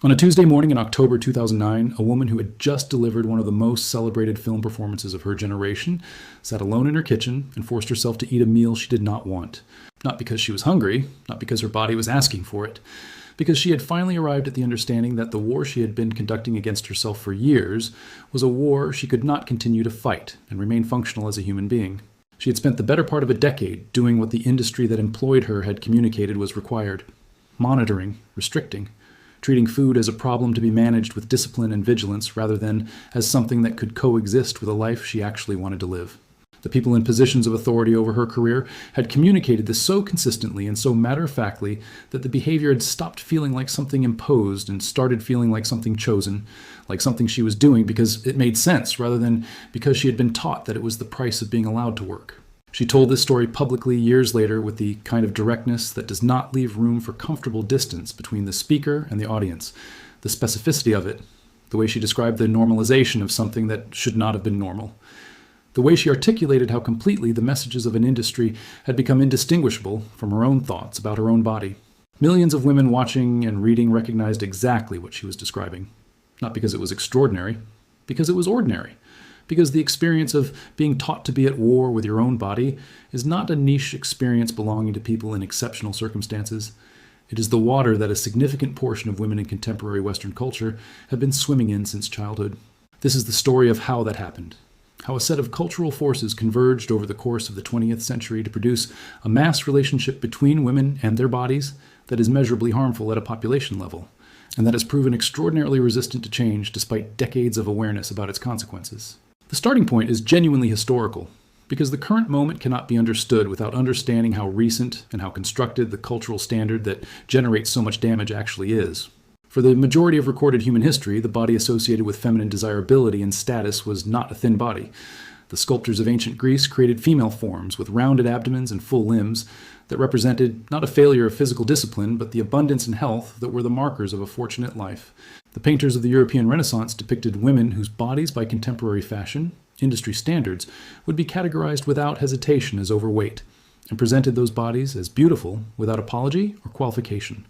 On a Tuesday morning in October 2009, a woman who had just delivered one of the most celebrated film performances of her generation sat alone in her kitchen and forced herself to eat a meal she did not want. Not because she was hungry, not because her body was asking for it, because she had finally arrived at the understanding that the war she had been conducting against herself for years was a war she could not continue to fight and remain functional as a human being. She had spent the better part of a decade doing what the industry that employed her had communicated was required: monitoring, restricting, treating food as a problem to be managed with discipline and vigilance rather than as something that could coexist with a life she actually wanted to live. The people in positions of authority over her career had communicated this so consistently and so matter-of-factly that the behavior had stopped feeling like something imposed and started feeling like something chosen, like something she was doing because it made sense rather than because she had been taught that it was the price of being allowed to work. She told this story publicly years later with the kind of directness that does not leave room for comfortable distance between the speaker and the audience, the specificity of it, the way she described the normalization of something that should not have been normal, the way she articulated how completely the messages of an industry had become indistinguishable from her own thoughts about her own body. Millions of women watching and reading recognized exactly what she was describing, not because it was extraordinary, because it was ordinary. Because the experience of being taught to be at war with your own body is not a niche experience belonging to people in exceptional circumstances. It is the water that a significant portion of women in contemporary Western culture have been swimming in since childhood. This is the story of how that happened, how a set of cultural forces converged over the course of the 20th century to produce a mass relationship between women and their bodies that is measurably harmful at a population level, and that has proven extraordinarily resistant to change despite decades of awareness about its consequences. The starting point is genuinely historical, because the current moment cannot be understood without understanding how recent and how constructed the cultural standard that generates so much damage actually is. For the majority of recorded human history, the body associated with feminine desirability and status was not a thin body. The sculptors of ancient Greece created female forms with rounded abdomens and full limbs that represented not a failure of physical discipline, but the abundance and health that were the markers of a fortunate life. The painters of the European Renaissance depicted women whose bodies, by contemporary fashion, industry standards, would be categorized without hesitation as overweight, and presented those bodies as beautiful without apology or qualification.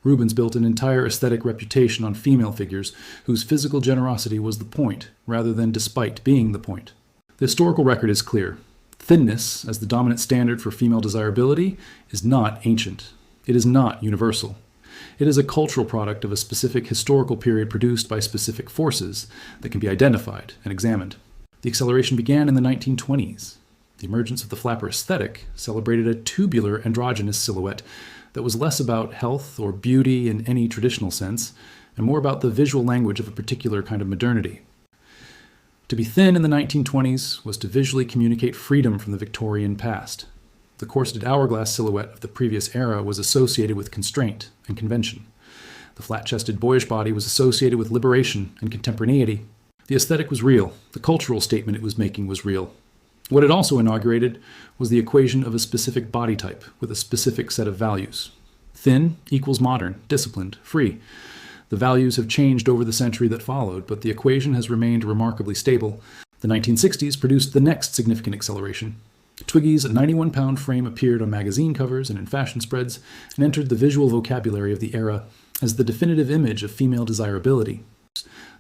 Rubens built an entire aesthetic reputation on female figures whose physical generosity was the point, rather than despite being the point. The historical record is clear. Thinness, as the dominant standard for female desirability, is not ancient. It is not universal. It is a cultural product of a specific historical period produced by specific forces that can be identified and examined. The acceleration began in the 1920s. The emergence of the flapper aesthetic celebrated a tubular androgynous silhouette that was less about health or beauty in any traditional sense, and more about the visual language of a particular kind of modernity. To be thin in the 1920s was to visually communicate freedom from the Victorian past. The corseted hourglass silhouette of the previous era was associated with constraint and convention. The flat-chested boyish body was associated with liberation and contemporaneity. The aesthetic was real. The cultural statement it was making was real. What it also inaugurated was the equation of a specific body type with a specific set of values. Thin equals modern, disciplined, free. The values have changed over the century that followed, but the equation has remained remarkably stable. The 1960s produced the next significant acceleration. Twiggy's 91-pound frame appeared on magazine covers and in fashion spreads and entered the visual vocabulary of the era as the definitive image of female desirability.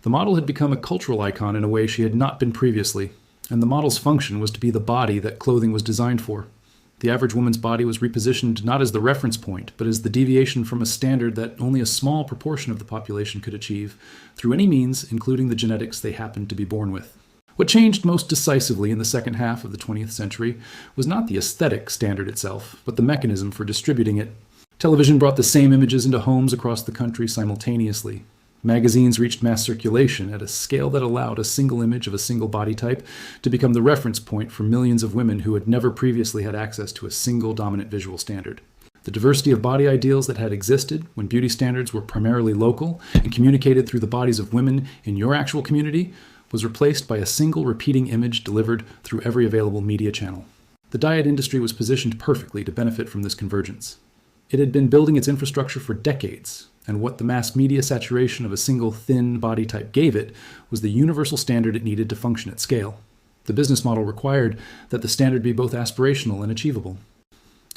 The model had become a cultural icon in a way she had not been previously, and the model's function was to be the body that clothing was designed for. The average woman's body was repositioned not as the reference point, but as the deviation from a standard that only a small proportion of the population could achieve, through any means, including the genetics they happened to be born with. What changed most decisively in the second half of the 20th century was not the aesthetic standard itself, but the mechanism for distributing it. Television brought the same images into homes across the country simultaneously. Magazines reached mass circulation at a scale that allowed a single image of a single body type to become the reference point for millions of women who had never previously had access to a single dominant visual standard. The diversity of body ideals that had existed when beauty standards were primarily local and communicated through the bodies of women in your actual community was replaced by a single repeating image delivered through every available media channel. The diet industry was positioned perfectly to benefit from this convergence. It had been building its infrastructure for decades, and what the mass media saturation of a single thin body type gave it was the universal standard it needed to function at scale. The business model required that the standard be both aspirational and achievable.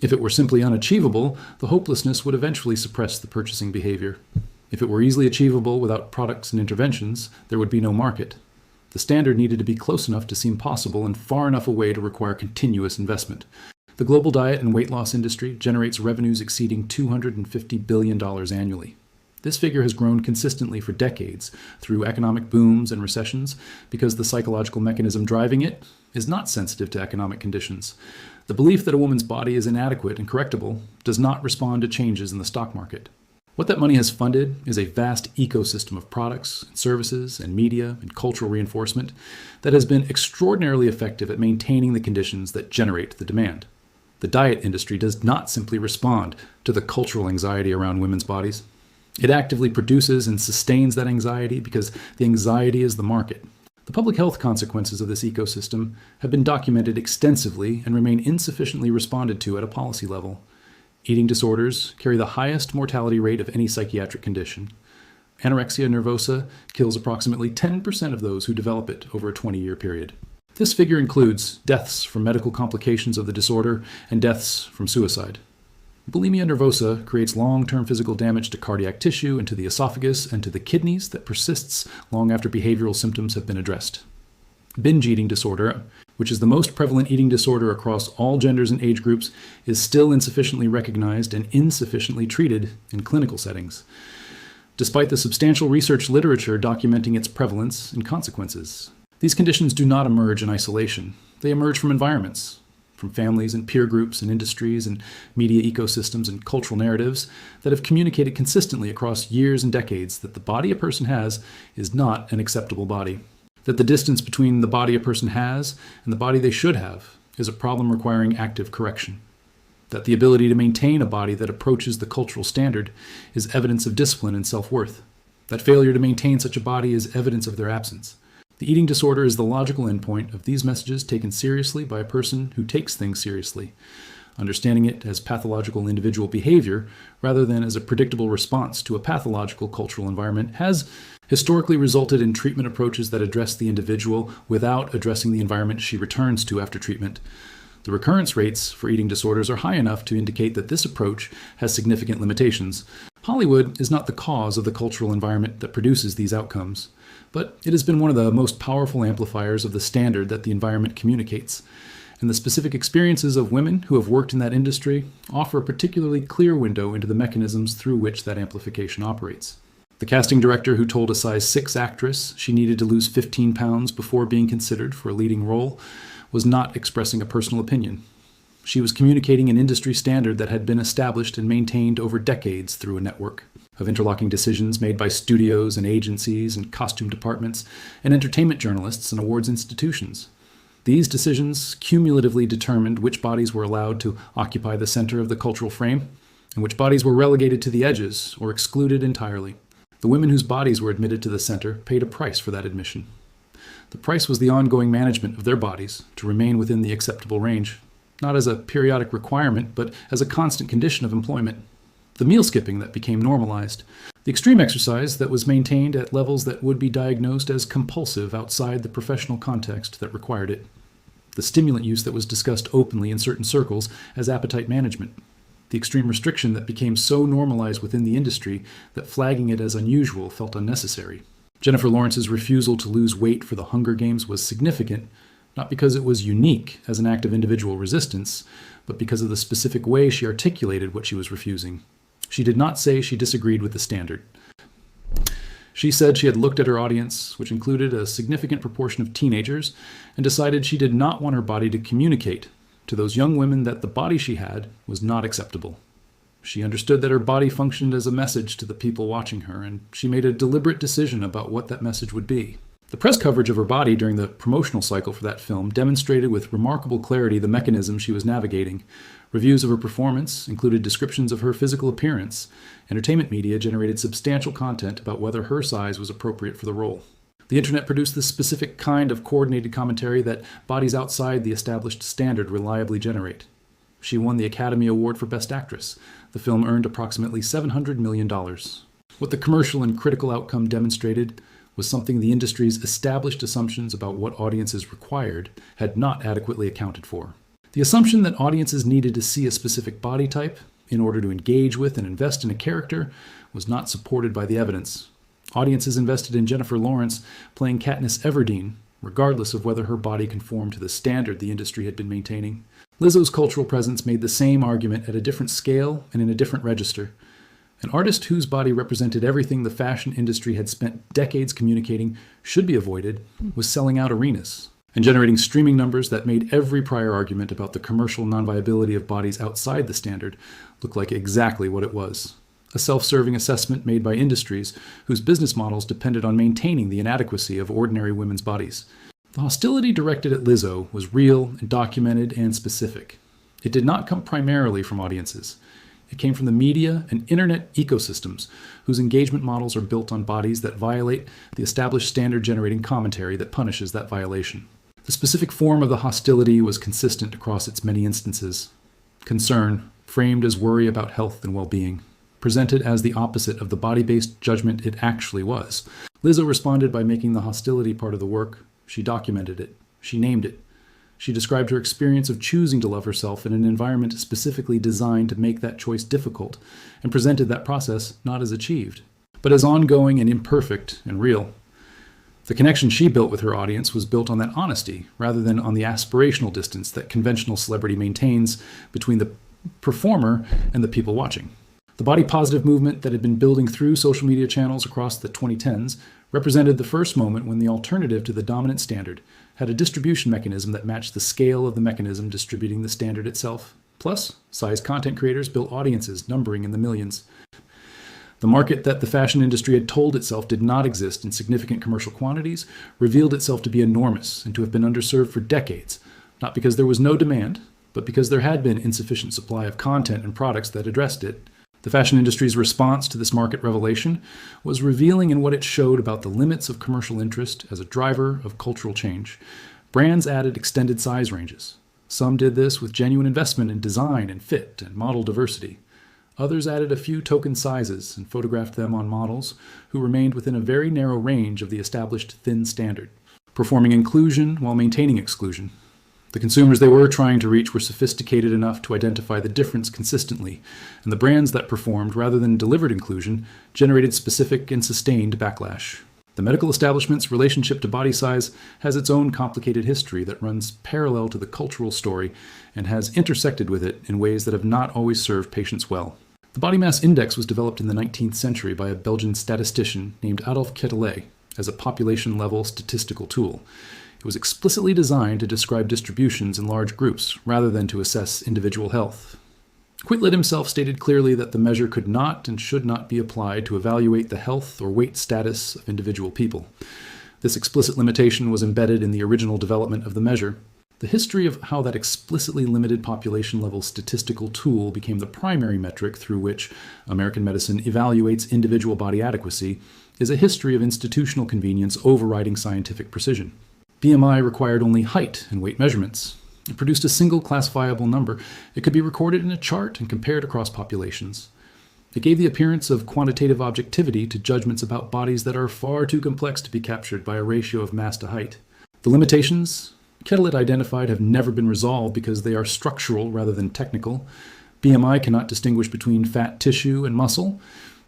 If it were simply unachievable, the hopelessness would eventually suppress the purchasing behavior. If it were easily achievable without products and interventions, there would be no market. The standard needed to be close enough to seem possible and far enough away to require continuous investment. The global diet and weight loss industry generates revenues exceeding $250 billion annually. This figure has grown consistently for decades through economic booms and recessions because the psychological mechanism driving it is not sensitive to economic conditions. The belief that a woman's body is inadequate and correctable does not respond to changes in the stock market. What that money has funded is a vast ecosystem of products, services, and media and cultural reinforcement that has been extraordinarily effective at maintaining the conditions that generate the demand. The diet industry does not simply respond to the cultural anxiety around women's bodies. It actively produces and sustains that anxiety because the anxiety is the market. The public health consequences of this ecosystem have been documented extensively and remain insufficiently responded to at a policy level. Eating disorders carry the highest mortality rate of any psychiatric condition. Anorexia nervosa kills approximately 10% of those who develop it over a 20-year period. This figure includes deaths from medical complications of the disorder and deaths from suicide. Bulimia nervosa creates long-term physical damage to cardiac tissue and to the esophagus and to the kidneys that persists long after behavioral symptoms have been addressed. Binge eating disorder, which is the most prevalent eating disorder across all genders and age groups, is still insufficiently recognized and insufficiently treated in clinical settings, despite the substantial research literature documenting its prevalence and consequences. These conditions do not emerge in isolation. They emerge from environments, from families and peer groups and industries and media ecosystems and cultural narratives that have communicated consistently across years and decades that the body a person has is not an acceptable body. That the distance between the body a person has and the body they should have is a problem requiring active correction. That the ability to maintain a body that approaches the cultural standard is evidence of discipline and self-worth. That failure to maintain such a body is evidence of their absence. The eating disorder is the logical endpoint of these messages taken seriously by a person who takes things seriously, understanding it as pathological individual behavior rather than as a predictable response to a pathological cultural environment has historically resulted in treatment approaches that address the individual without addressing the environment she returns to after treatment. The recurrence rates for eating disorders are high enough to indicate that this approach has significant limitations. Hollywood is not the cause of the cultural environment that produces these outcomes, but it has been one of the most powerful amplifiers of the standard that the environment communicates. And the specific experiences of women who have worked in that industry offer a particularly clear window into the mechanisms through which that amplification operates. The casting director who told a size 6 actress she needed to lose 15 pounds before being considered for a leading role was not expressing a personal opinion. She was communicating an industry standard that had been established and maintained over decades through a network of interlocking decisions made by studios and agencies and costume departments and entertainment journalists and awards institutions. These decisions cumulatively determined which bodies were allowed to occupy the center of the cultural frame and which bodies were relegated to the edges or excluded entirely. The women whose bodies were admitted to the center paid a price for that admission. The price was the ongoing management of their bodies to remain within the acceptable range, not as a periodic requirement, but as a constant condition of employment. The meal skipping that became normalized, the extreme exercise that was maintained at levels that would be diagnosed as compulsive outside the professional context that required it, the stimulant use that was discussed openly in certain circles as appetite management, the extreme restriction that became so normalized within the industry that flagging it as unusual felt unnecessary. Jennifer Lawrence's refusal to lose weight for the Hunger Games was significant, not because it was unique as an act of individual resistance, but because of the specific way she articulated what she was refusing. She did not say she disagreed with the standard. She said she had looked at her audience, which included a significant proportion of teenagers, and decided she did not want her body to communicate to those young women that the body she had was not acceptable. She understood that her body functioned as a message to the people watching her, and she made a deliberate decision about what that message would be. The press coverage of her body during the promotional cycle for that film demonstrated with remarkable clarity the mechanism she was navigating. Reviews of her performance included descriptions of her physical appearance. Entertainment media generated substantial content about whether her size was appropriate for the role. The internet produced the specific kind of coordinated commentary that bodies outside the established standard reliably generate. She won the Academy Award for Best Actress. The film earned approximately $700 million. What the commercial and critical outcome demonstrated was something the industry's established assumptions about what audiences required had not adequately accounted for. The assumption that audiences needed to see a specific body type in order to engage with and invest in a character was not supported by the evidence. Audiences invested in Jennifer Lawrence playing Katniss Everdeen, regardless of whether her body conformed to the standard the industry had been maintaining. Lizzo's cultural presence made the same argument at a different scale and in a different register. An artist whose body represented everything the fashion industry had spent decades communicating should be avoided was selling out arenas and generating streaming numbers that made every prior argument about the commercial non-viability of bodies outside the standard look like exactly what it was. A self-serving assessment made by industries whose business models depended on maintaining the inadequacy of ordinary women's bodies. The hostility directed at Lizzo was real and documented and specific. It did not come primarily from audiences. It came from the media and internet ecosystems whose engagement models are built on bodies that violate the established standard-generating commentary that punishes that violation. The specific form of the hostility was consistent across its many instances. Concern, framed as worry about health and well-being, presented as the opposite of the body-based judgment it actually was. Lizzo responded by making the hostility part of the work. She documented it. She named it. She described her experience of choosing to love herself in an environment specifically designed to make that choice difficult, and presented that process not as achieved, but as ongoing and imperfect and real. The connection she built with her audience was built on that honesty, rather than on the aspirational distance that conventional celebrity maintains between the performer and the people watching. The body positive movement that had been building through social media channels across the 2010s represented the first moment when the alternative to the dominant standard had a distribution mechanism that matched the scale of the mechanism distributing the standard itself. Plus, size content creators built audiences numbering in the millions. The market that the fashion industry had told itself did not exist in significant commercial quantities revealed itself to be enormous and to have been underserved for decades, not because there was no demand, but because there had been insufficient supply of content and products that addressed it. The fashion industry's response to this market revelation was revealing in what it showed about the limits of commercial interest as a driver of cultural change. Brands added extended size ranges. Some did this with genuine investment in design and fit and model diversity. Others added a few token sizes and photographed them on models who remained within a very narrow range of the established thin standard, performing inclusion while maintaining exclusion. The consumers they were trying to reach were sophisticated enough to identify the difference consistently, and the brands that performed rather than delivered inclusion generated specific and sustained backlash. The medical establishment's relationship to body size has its own complicated history that runs parallel to the cultural story and has intersected with it in ways that have not always served patients well. The body mass index was developed in the 19th century by a Belgian statistician named Adolphe Quetelet as a population-level statistical tool. It was explicitly designed to describe distributions in large groups, rather than to assess individual health. Quetelet himself stated clearly that the measure could not and should not be applied to evaluate the health or weight status of individual people. This explicit limitation was embedded in the original development of the measure. The history of how that explicitly limited population-level statistical tool became the primary metric through which American medicine evaluates individual body adequacy is a history of institutional convenience overriding scientific precision. BMI required only height and weight measurements. It produced a single classifiable number. It could be recorded in a chart and compared across populations. It gave the appearance of quantitative objectivity to judgments about bodies that are far too complex to be captured by a ratio of mass to height. The limitations Quetelet identified have never been resolved because they are structural rather than technical. BMI cannot distinguish between fat tissue and muscle.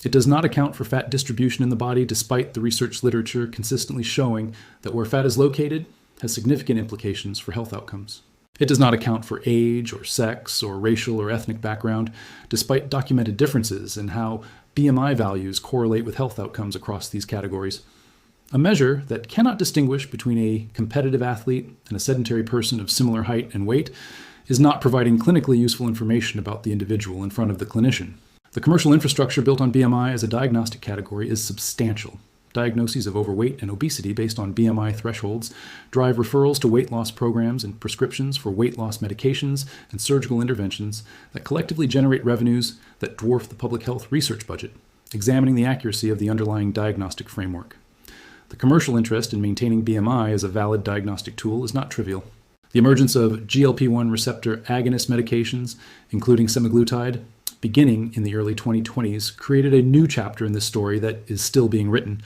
It does not account for fat distribution in the body, despite the research literature consistently showing that where fat is located has significant implications for health outcomes. It does not account for age or sex or racial or ethnic background, despite documented differences in how BMI values correlate with health outcomes across these categories. A measure that cannot distinguish between a competitive athlete and a sedentary person of similar height and weight is not providing clinically useful information about the individual in front of the clinician. The commercial infrastructure built on BMI as a diagnostic category is substantial. Diagnoses of overweight and obesity based on BMI thresholds drive referrals to weight loss programs and prescriptions for weight loss medications and surgical interventions that collectively generate revenues that dwarf the public health research budget, examining the accuracy of the underlying diagnostic framework. The commercial interest in maintaining BMI as a valid diagnostic tool is not trivial. The emergence of GLP-1 receptor agonist medications, including semaglutide, beginning in the early 2020s, created a new chapter in this story that is still being written.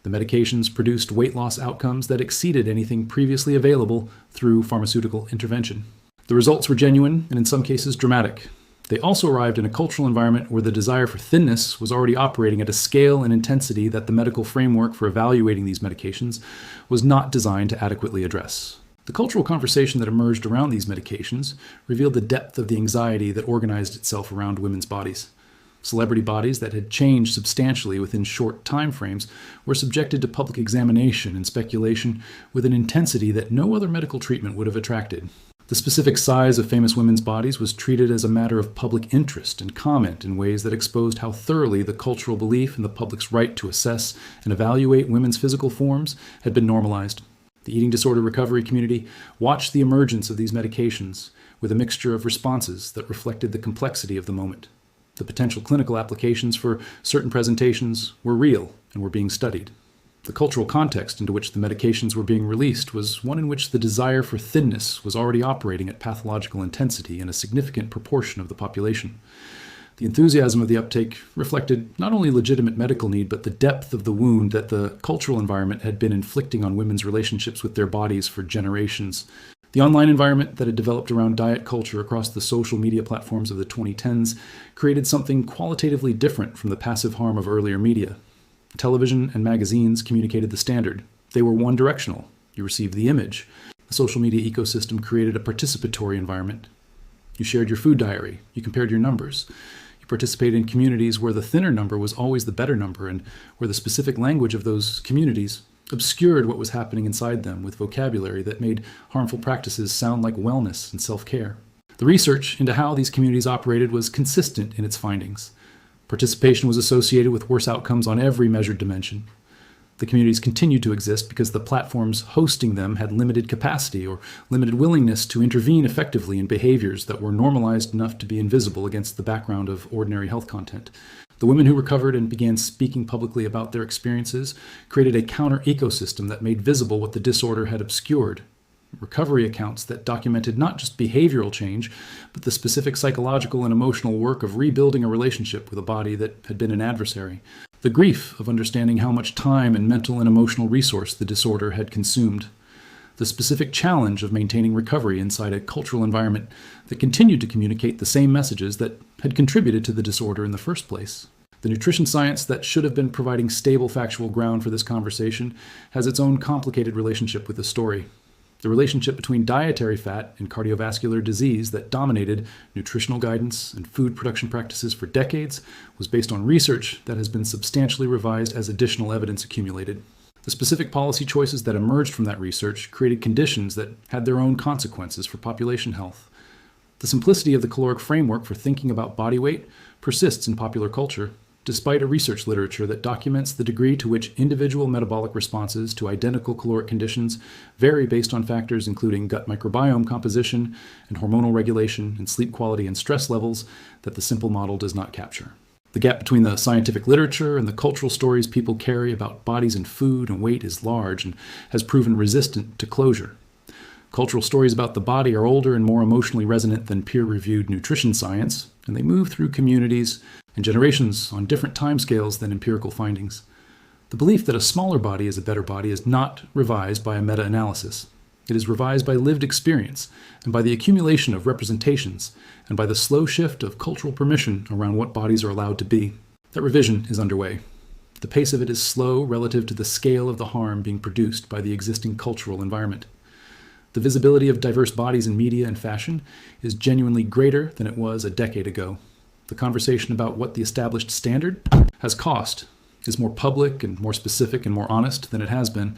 The medications produced weight loss outcomes that exceeded anything previously available through pharmaceutical intervention. The results were genuine and in some cases dramatic. They also arrived in a cultural environment where the desire for thinness was already operating at a scale and intensity that the medical framework for evaluating these medications was not designed to adequately address. The cultural conversation that emerged around these medications revealed the depth of the anxiety that organized itself around women's bodies. Celebrity bodies that had changed substantially within short time frames were subjected to public examination and speculation with an intensity that no other medical treatment would have attracted. The specific size of famous women's bodies was treated as a matter of public interest and comment in ways that exposed how thoroughly the cultural belief in the public's right to assess and evaluate women's physical forms had been normalized. The eating disorder recovery community watched the emergence of these medications with a mixture of responses that reflected the complexity of the moment. The potential clinical applications for certain presentations were real and were being studied. The cultural context into which the medications were being released was one in which the desire for thinness was already operating at pathological intensity in a significant proportion of the population. The enthusiasm of the uptake reflected not only legitimate medical need, but the depth of the wound that the cultural environment had been inflicting on women's relationships with their bodies for generations. The online environment that had developed around diet culture across the social media platforms of the 2010s created something qualitatively different from the passive harm of earlier media. Television and magazines communicated the standard. They were one-directional. You received the image. The social media ecosystem created a participatory environment. You shared your food diary. You compared your numbers. You participated in communities where the thinner number was always the better number and where the specific language of those communities obscured what was happening inside them with vocabulary that made harmful practices sound like wellness and self-care. The research into how these communities operated was consistent in its findings. Participation was associated with worse outcomes on every measured dimension. The communities continued to exist because the platforms hosting them had limited capacity or limited willingness to intervene effectively in behaviors that were normalized enough to be invisible against the background of ordinary health content. The women who recovered and began speaking publicly about their experiences created a counter-ecosystem that made visible what the disorder had obscured. Recovery accounts that documented not just behavioral change, but the specific psychological and emotional work of rebuilding a relationship with a body that had been an adversary. The grief of understanding how much time and mental and emotional resource the disorder had consumed. The specific challenge of maintaining recovery inside a cultural environment that continued to communicate the same messages that had contributed to the disorder in the first place. The nutrition science that should have been providing stable factual ground for this conversation has its own complicated relationship with the story. The relationship between dietary fat and cardiovascular disease that dominated nutritional guidance and food production practices for decades was based on research that has been substantially revised as additional evidence accumulated. The specific policy choices that emerged from that research created conditions that had their own consequences for population health. The simplicity of the caloric framework for thinking about body weight persists in popular culture, despite a research literature that documents the degree to which individual metabolic responses to identical caloric conditions vary based on factors including gut microbiome composition and hormonal regulation and sleep quality and stress levels that the simple model does not capture. The gap between the scientific literature and the cultural stories people carry about bodies and food and weight is large and has proven resistant to closure. Cultural stories about the body are older and more emotionally resonant than peer-reviewed nutrition science, and they move through communities and generations on different timescales than empirical findings. The belief that a smaller body is a better body is not revised by a meta-analysis. It is revised by lived experience and by the accumulation of representations and by the slow shift of cultural permission around what bodies are allowed to be. That revision is underway. The pace of it is slow relative to the scale of the harm being produced by the existing cultural environment. The visibility of diverse bodies in media and fashion is genuinely greater than it was a decade ago. The conversation about what the established standard has cost is more public and more specific and more honest than it has been.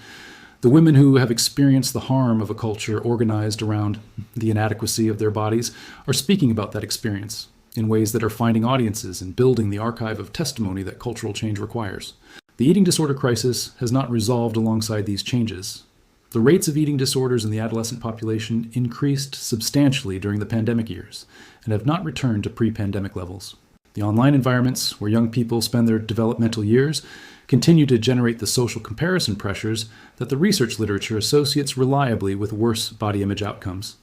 The women who have experienced the harm of a culture organized around the inadequacy of their bodies are speaking about that experience in ways that are finding audiences and building the archive of testimony that cultural change requires. The eating disorder crisis has not resolved alongside these changes. The rates of eating disorders in the adolescent population increased substantially during the pandemic years and have not returned to pre-pandemic levels. The online environments where young people spend their developmental years continue to generate the social comparison pressures that the research literature associates reliably with worse body image outcomes.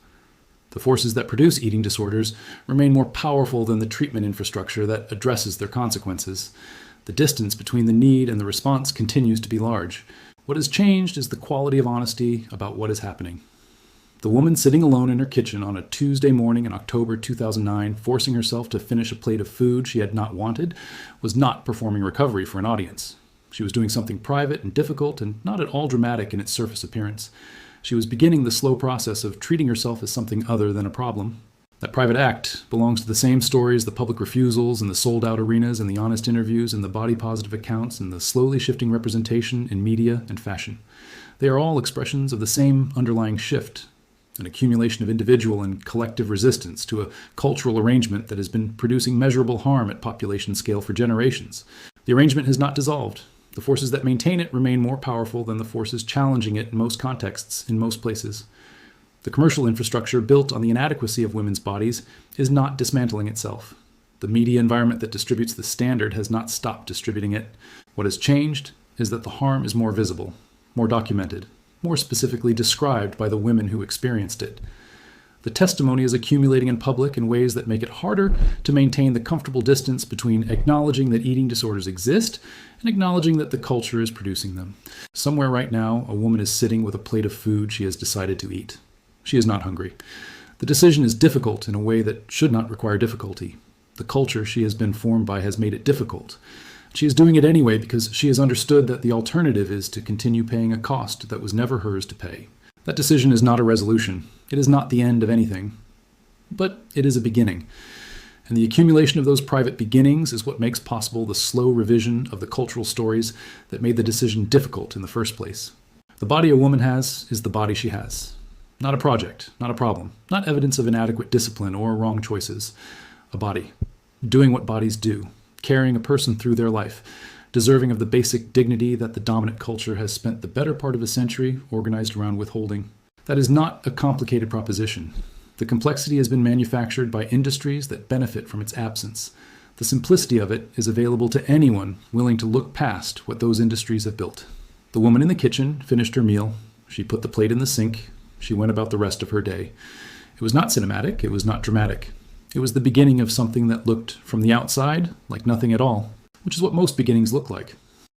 The forces that produce eating disorders remain more powerful than the treatment infrastructure that addresses their consequences. The distance between the need and the response continues to be large. What has changed is the quality of honesty about what is happening. The woman sitting alone in her kitchen on a Tuesday morning in October 2009, forcing herself to finish a plate of food she had not wanted, was not performing recovery for an audience. She was doing something private and difficult and not at all dramatic in its surface appearance. She was beginning the slow process of treating herself as something other than a problem. That private act belongs to the same stories, the public refusals and the sold-out arenas and the honest interviews and the body-positive accounts and the slowly shifting representation in media and fashion. They are all expressions of the same underlying shift, an accumulation of individual and collective resistance to a cultural arrangement that has been producing measurable harm at population scale for generations. The arrangement has not dissolved. The forces that maintain it remain more powerful than the forces challenging it in most contexts, in most places. The commercial infrastructure built on the inadequacy of women's bodies is not dismantling itself. The media environment that distributes the standard has not stopped distributing it. What has changed is that the harm is more visible, more documented, more specifically described by the women who experienced it. The testimony is accumulating in public in ways that make it harder to maintain the comfortable distance between acknowledging that eating disorders exist and acknowledging that the culture is producing them. Somewhere right now, a woman is sitting with a plate of food she has decided to eat. She is not hungry. The decision is difficult in a way that should not require difficulty. The culture she has been formed by has made it difficult. She is doing it anyway because she has understood that the alternative is to continue paying a cost that was never hers to pay. That decision is not a resolution. It is not the end of anything. But it is a beginning. And the accumulation of those private beginnings is what makes possible the slow revision of the cultural stories that made the decision difficult in the first place. The body a woman has is the body she has. Not a project, not a problem, not evidence of inadequate discipline or wrong choices. A body, doing what bodies do, carrying a person through their life, deserving of the basic dignity that the dominant culture has spent the better part of a century organized around withholding. That is not a complicated proposition. The complexity has been manufactured by industries that benefit from its absence. The simplicity of it is available to anyone willing to look past what those industries have built. The woman in the kitchen finished her meal. She put the plate in the sink. She went about the rest of her day. It was not cinematic. It was not dramatic. It was the beginning of something that looked, from the outside, like nothing at all, which is what most beginnings look like.